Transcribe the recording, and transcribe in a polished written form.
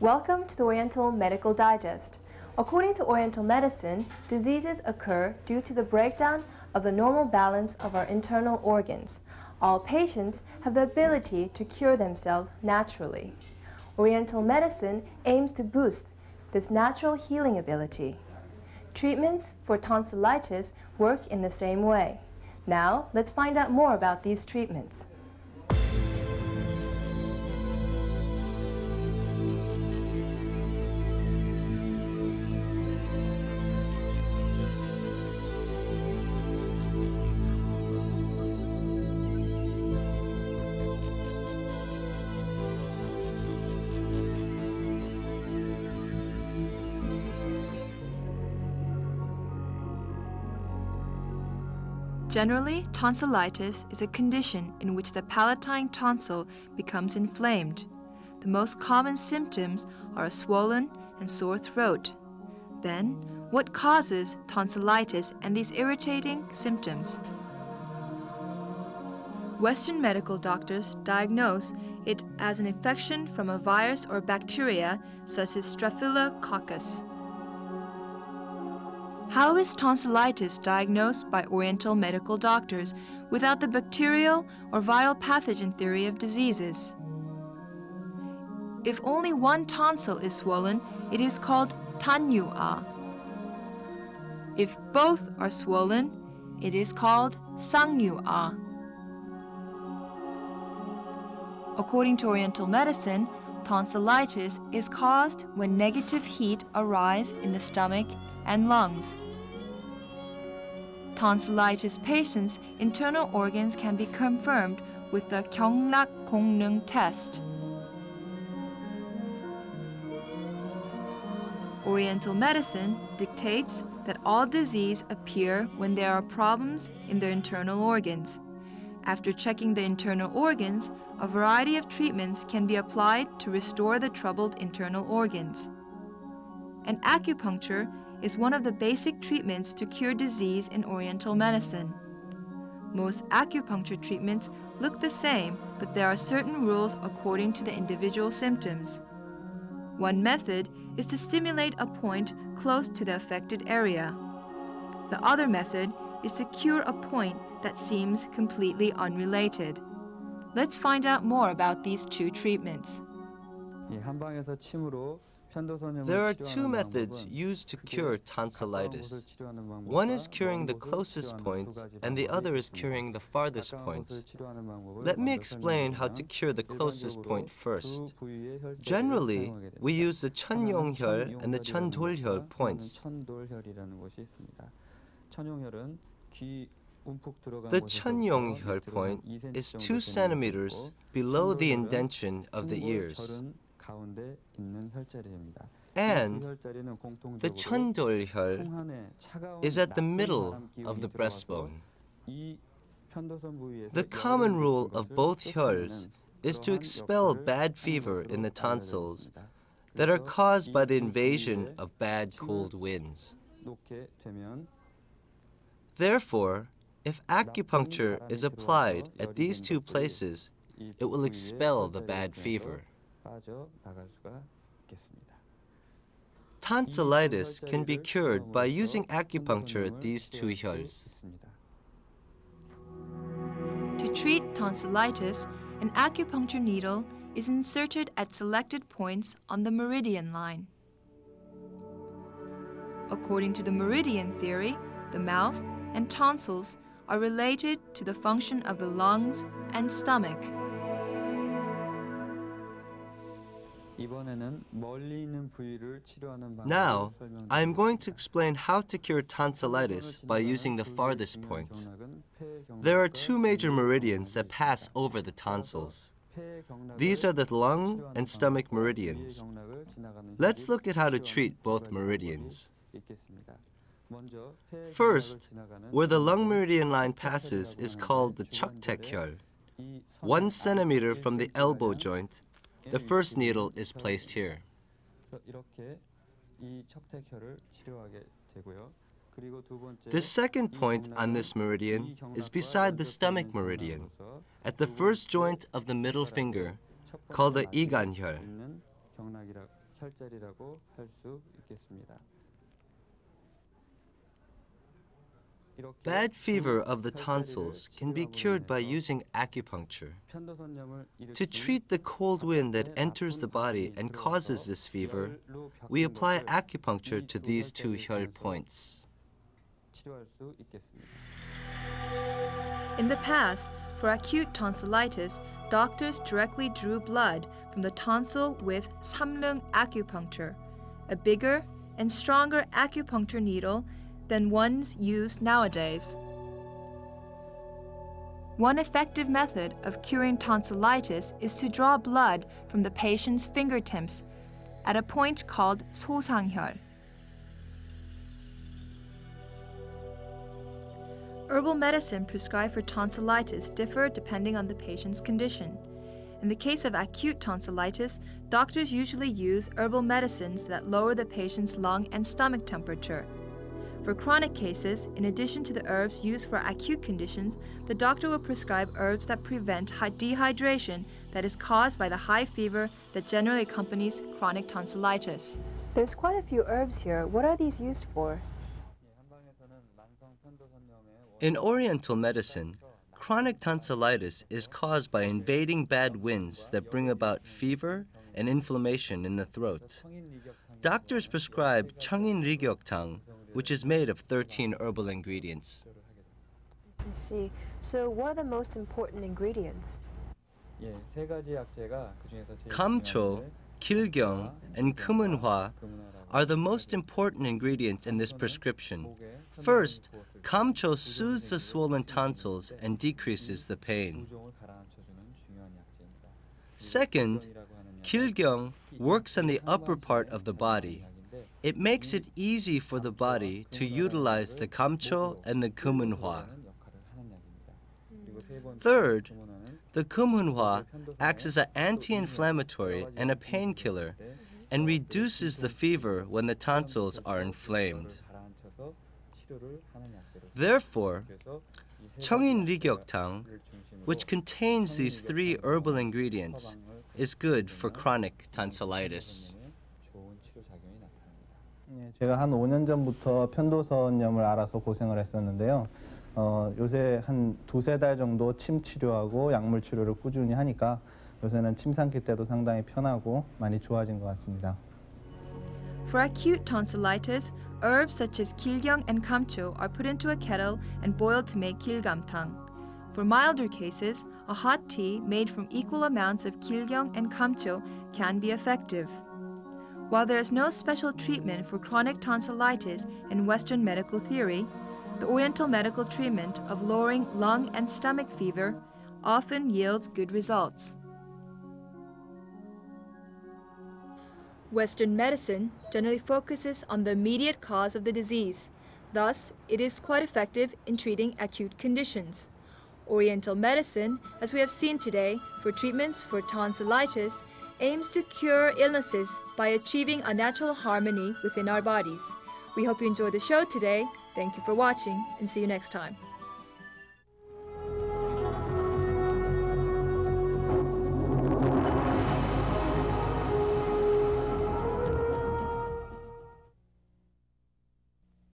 Welcome to the Oriental Medical Digest. According to Oriental medicine, diseases occur due to the breakdown of the normal balance of our internal organs. All patients have the ability to cure themselves naturally. Oriental medicine aims to boost this natural healing ability. Treatments for tonsillitis work in the same way. Now, let's find out more about these treatments. Generally, tonsillitis is a condition in which the palatine tonsil becomes inflamed. The most common symptoms are a swollen and sore throat. Then, what causes tonsillitis and these irritating symptoms? Western medical doctors diagnose it as an infection from a virus or bacteria such as Staphylococcus. How is tonsillitis diagnosed by Oriental medical doctors without the bacterial or viral pathogen theory of diseases? If only one tonsil is swollen, it is called 단유아. If both are swollen, it is called 쌍유아. According to Oriental medicine, tonsillitis is caused when negative heat arises in the stomach and lungs. Tonsillitis patients' internal organs can be confirmed with the 경락공능 test. Oriental medicine dictates that all disease appear when there are problems in their internal organs. After checking the internal organs, a variety of treatments can be applied to restore the troubled internal organs. And acupuncture is one of the basic treatments to cure disease in Oriental medicine. Most acupuncture treatments look the same, but there are certain rules according to the individual symptoms. One method is to stimulate a point close to the affected area. The other method is to cure a point that seems completely unrelated. Let's find out more about these two treatments. There are two methods used to cure tonsillitis. One is curing the closest point, and the other is curing the farthest point. Let me explain how to cure the closest point first. Generally, we use the 천용혈 and the 천돌혈 points. The 천용혈 point is 2 centimeters below the indention of the ears. And the 천돌혈 is at the middle of the breastbone. The common rule of both 혈s is to expel bad fever in the tonsils that are caused by the invasion of bad cold winds. Therefore, if acupuncture is applied at these two places, it will expel the bad fever. Tonsillitis can be cured by using acupuncture at these two 혈s. To treat tonsillitis, an acupuncture needle is inserted at selected points on the meridian line. According to the meridian theory, the mouth and tonsils are related to the function of the lungs and stomach. Now, I am going to explain how to cure tonsillitis by using the farthest point. There are 2 major meridians that pass over the tonsils. These are the lung and stomach meridians. Let's look at how to treat both meridians. First, where the lung meridian line passes is called the 척택혈. 1 centimeter from the elbow joint, the first needle is placed here. The second point on this meridian is beside the stomach meridian, at the first joint of the middle finger, called the 이간혈. 혈자리라고 할 수 있겠습니다. Bad fever of the tonsils can be cured by using acupuncture. To treat the cold wind that enters the body and causes this fever, we apply acupuncture to these two 혈 points. In the past, for acute tonsillitis, doctors directly drew blood from the tonsil with 삼릉 acupuncture, a bigger and stronger acupuncture needle than ones used nowadays. One effective method of curing tonsillitis is to draw blood from the patient's fingertips at a point called 소상혈. Herbal medicine prescribed for tonsillitis differ depending on the patient's condition. In the case of acute tonsillitis, doctors usually use herbal medicines that lower the patient's lung and stomach temperature. For chronic cases, in addition to the herbs used for acute conditions, the doctor will prescribe herbs that prevent dehydration that is caused by the high fever that generally accompanies chronic tonsillitis. There's quite a few herbs here. What are these used for? In Oriental medicine, chronic tonsillitis is caused by invading bad winds that bring about fever and inflammation in the throat. Doctors prescribe 청인리격탕, which is made of 13 herbal ingredients. I see. So what are the most important ingredients? 감초, 길경, and 금은화 are the most important ingredients in this prescription. First, 감초 soothes the swollen tonsils and decreases the pain. Second, 길경 works on the upper part of the body. It makes it easy for the body to utilize the 감초 and the 금은화. Third, the 금은화 acts as an anti-inflammatory and a painkiller and reduces the fever when the tonsils are inflamed. Therefore, 청인리격탕, which contains these three herbal ingredients, is good for chronic tonsillitis. 제가 한 5년 전부터 편도선염을 알아서 고생을 했었는데요. 요새 한 두세 달 정도 침 치료하고 약물 치료를 꾸준히 하니까 요새는 침 삼킬 때도 상당히 편하고 많이 좋아진 것 같습니다. For acute tonsillitis, herbs such as kilgyong and kamcho are put into a kettle and boiled to make kilgamtang. For milder cases, a hot tea made from equal amounts of kilgyong and kamcho can be effective. While there is no special treatment for chronic tonsillitis in Western medical theory, the Oriental medical treatment of lowering lung and stomach fever often yields good results. Western medicine generally focuses on the immediate cause of the disease. Thus, it is quite effective in treating acute conditions. Oriental medicine, as we have seen today, for treatments for tonsillitis, aims to cure illnesses by achieving a natural harmony within our bodies. We hope you enjoyed the show today. Thank you for watching and see you next time.